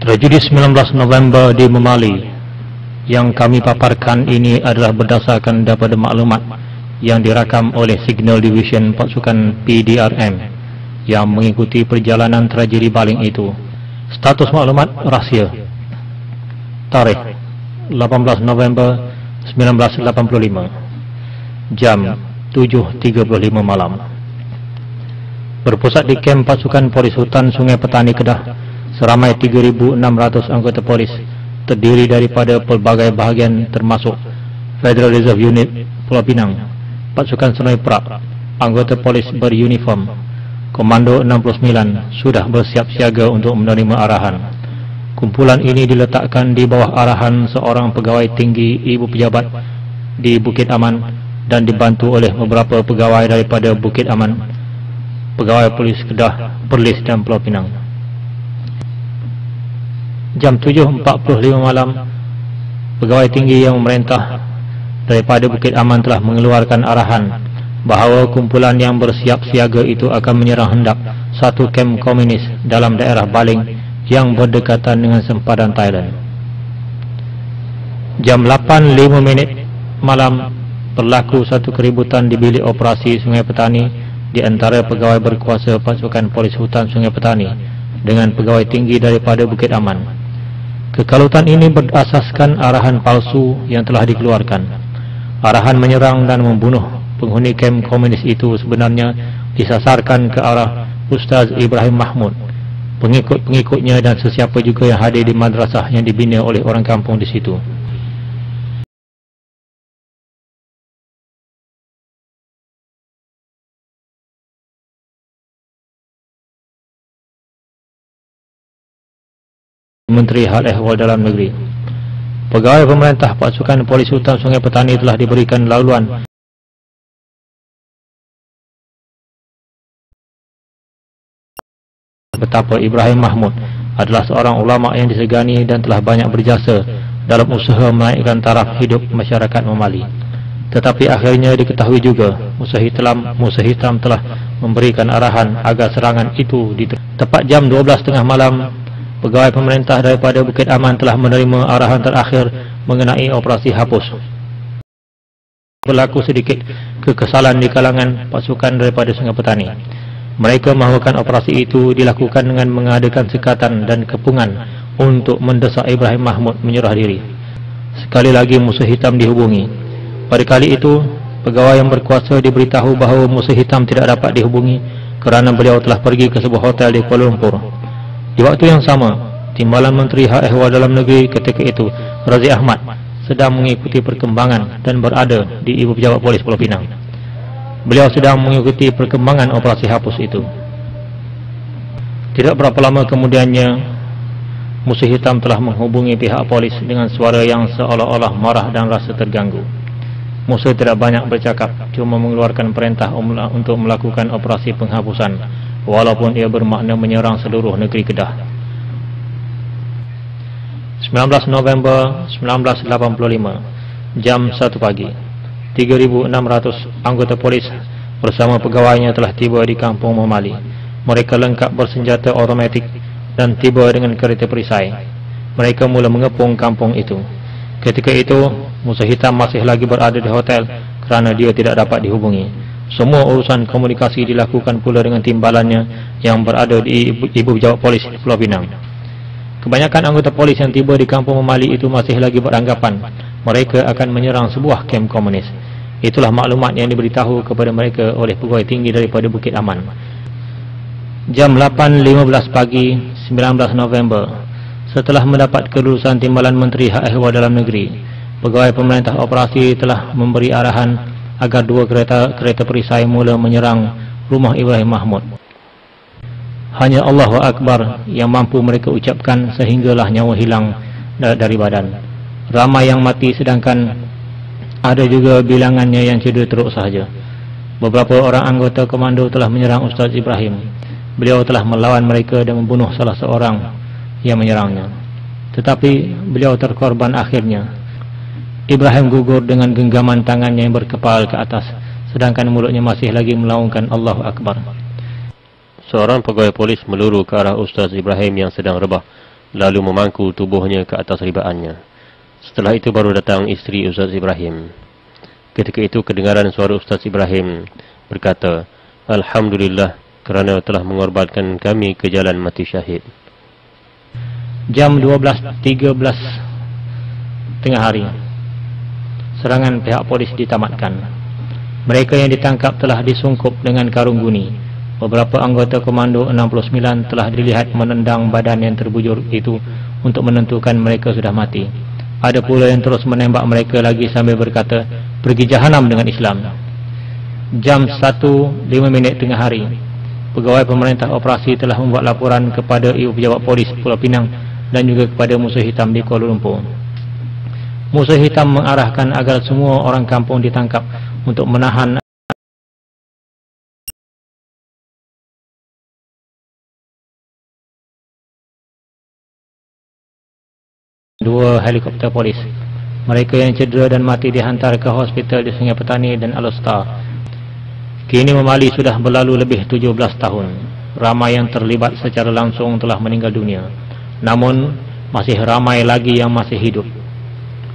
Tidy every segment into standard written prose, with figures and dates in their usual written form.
Tragedi 19 November di Memali yang kami paparkan ini adalah berdasarkan daripada maklumat yang dirakam oleh Signal Division pasukan PDRM yang mengikuti perjalanan tragedi baling itu. Status maklumat rahsia. Tarikh 18 November 1985, jam 7.35 malam. Berpusat di kem pasukan polis hutan Sungai Petani Kedah, seramai 3.600 anggota polis terdiri daripada pelbagai bahagian termasuk Federal Reserve Unit Pulau Pinang, pasukan Senoi Perak, anggota polis beruniform, Komando 69 sudah bersiap siaga untuk menerima arahan. Kumpulan ini diletakkan di bawah arahan seorang pegawai tinggi ibu pejabat di Bukit Aman dan dibantu oleh beberapa pegawai daripada Bukit Aman, pegawai polis Kedah, Perlis dan Pulau Pinang. Jam 7.45 malam, pegawai tinggi yang memerintah daripada Bukit Aman telah mengeluarkan arahan bahawa kumpulan yang bersiap siaga itu akan menyerang hendak satu kem komunis dalam daerah Baling yang berdekatan dengan sempadan Thailand. Jam 8.05 malam, berlaku satu keributan di bilik operasi Sungai Petani di antara pegawai berkuasa pasukan polis hutan Sungai Petani dengan pegawai tinggi daripada Bukit Aman. Kekalutan ini berasaskan arahan palsu yang telah dikeluarkan. Arahan menyerang dan membunuh penghuni kem komunis itu sebenarnya disasarkan ke arah Ustaz Ibrahim Mahmud, pengikut-pengikutnya dan sesiapa juga yang hadir di madrasah yang dibina oleh orang kampung di situ. Menteri Hal Ehwal Dalam Negeri. Pegawai pemerintah pasukan polis hutan Sungai Petani telah diberikan laluan betapa Ibrahim Mahmud adalah seorang ulama yang disegani dan telah banyak berjasa dalam usaha menaikkan taraf hidup masyarakat Memali. Tetapi akhirnya diketahui juga musuh hitam telah memberikan arahan agar serangan itu tepat jam 12.30 malam. Pegawai pemerintah daripada Bukit Aman telah menerima arahan terakhir mengenai operasi hapus. Berlaku sedikit kekesalan di kalangan pasukan daripada Sungai Petani. Mereka mahukan operasi itu dilakukan dengan mengadakan sekatan dan kepungan untuk mendesak Ibrahim Mahmud menyerah diri. Sekali lagi musuh hitam dihubungi. Pada kali itu, pegawai yang berkuasa diberitahu bahawa musuh hitam tidak dapat dihubungi kerana beliau telah pergi ke sebuah hotel di Kuala Lumpur. Di waktu yang sama, Timbalan Menteri Hak Ehwal Dalam Negeri ketika itu, Razi Ahmad, sedang mengikuti perkembangan dan berada di Ibu Pejabat Polis Pulau Pinang. Beliau sedang mengikuti perkembangan operasi hapus itu. Tidak berapa lama kemudiannya, musuh hitam telah menghubungi pihak polis dengan suara yang seolah-olah marah dan rasa terganggu. Musuh tidak banyak bercakap, cuma mengeluarkan perintah untuk melakukan operasi penghapusan, walaupun ia bermakna menyerang seluruh negeri Kedah. 19 November 1985, jam 1 pagi, 3.600 anggota polis bersama pegawainya telah tiba di kampung Memali. Mereka lengkap bersenjata automatik dan tiba dengan kereta perisai. Mereka mula mengepung kampung itu. Ketika itu, musuh hitam masih lagi berada di hotel kerana dia tidak dapat dihubungi. Semua urusan komunikasi dilakukan pula dengan timbalannya yang berada di Ibu Pejabat Polis Pulau Pinang. Kebanyakan anggota polis yang tiba di kampung Memali itu masih lagi beranggapan mereka akan menyerang sebuah kem komunis. Itulah maklumat yang diberitahu kepada mereka oleh pegawai tinggi daripada Bukit Aman. Jam 8.15 pagi 19 November, setelah mendapat kelulusan Timbalan Menteri Hak Ehwal Dalam Negeri, pegawai pemerintah operasi telah memberi arahan agar dua kereta perisai mula menyerang rumah Ibrahim Mahmud. Hanya Allahu Akbar yang mampu mereka ucapkan sehinggalah nyawa hilang dari badan. Ramai yang mati sedangkan ada juga bilangannya yang cedera teruk sahaja. Beberapa orang anggota komando telah menyerang Ustaz Ibrahim. Beliau telah melawan mereka dan membunuh salah seorang yang menyerangnya. Tetapi beliau terkorban akhirnya. Ibrahim gugur dengan genggaman tangannya yang berkepal ke atas, sedangkan mulutnya masih lagi melaungkan Allahu Akbar. Seorang pegawai polis meluru ke arah Ustaz Ibrahim yang sedang rebah lalu memangku tubuhnya ke atas ribaannya. Setelah itu baru datang isteri Ustaz Ibrahim. Ketika itu kedengaran suara Ustaz Ibrahim berkata, "Alhamdulillah kerana telah mengorbankan kami ke jalan mati syahid." Jam 12.13 tengah hari, serangan pihak polis ditamatkan. Mereka yang ditangkap telah disungkup dengan karung guni. Beberapa anggota Komando 69 telah dilihat menendang badan yang terbujur itu untuk menentukan mereka sudah mati. Ada pula yang terus menembak mereka lagi sambil berkata, "Pergi jahanam dengan Islam." Jam 1.05 tengah hari, pegawai pemerintah operasi telah membuat laporan kepada Ibu Pejabat Polis Pulau Pinang dan juga kepada Musuh Hitam di Kuala Lumpur. Musuh Hitam mengarahkan agar semua orang kampung ditangkap untuk menahan dua helikopter polis. Mereka yang cedera dan mati dihantar ke hospital di Sungai Petani dan Alostar. Kini memali sudah berlalu lebih 17 tahun. Ramai yang terlibat secara langsung telah meninggal dunia. Namun masih ramai lagi yang masih hidup.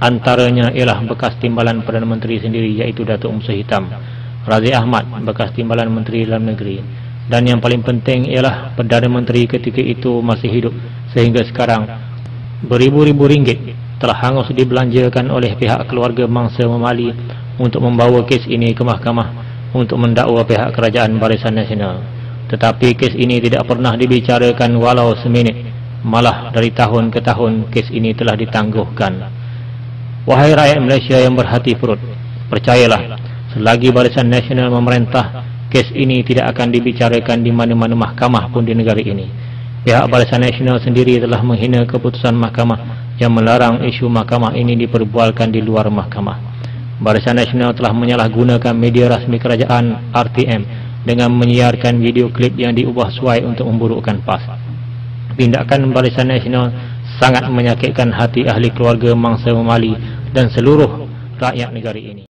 Antaranya ialah bekas timbalan Perdana Menteri sendiri, iaitu Datuk Musuh Hitam Razif Ahmad, bekas timbalan Menteri Dalam Negeri. Dan yang paling penting ialah Perdana Menteri ketika itu masih hidup sehingga sekarang. Beribu-ribu ringgit telah hangus dibelanjakan oleh pihak keluarga mangsa memali untuk membawa kes ini ke mahkamah untuk mendakwa pihak kerajaan Barisan Nasional. Tetapi kes ini tidak pernah dibicarakan walau seminit. Malah dari tahun ke tahun kes ini telah ditangguhkan. Wahai rakyat Malaysia yang berhati perut, percayalah, selagi Barisan Nasional memerintah, kes ini tidak akan dibicarakan di mana-mana mahkamah pun di negara ini. Pihak Barisan Nasional sendiri telah menghina keputusan mahkamah yang melarang isu mahkamah ini diperbualkan di luar mahkamah. Barisan Nasional telah menyalahgunakan media rasmi kerajaan RTM dengan menyiarkan video klip yang diubah suai untuk memburukkan PAS. Tindakan Barisan Nasional sangat menyakitkan hati ahli keluarga mangsa memali dan seluruh rakyat negara ini.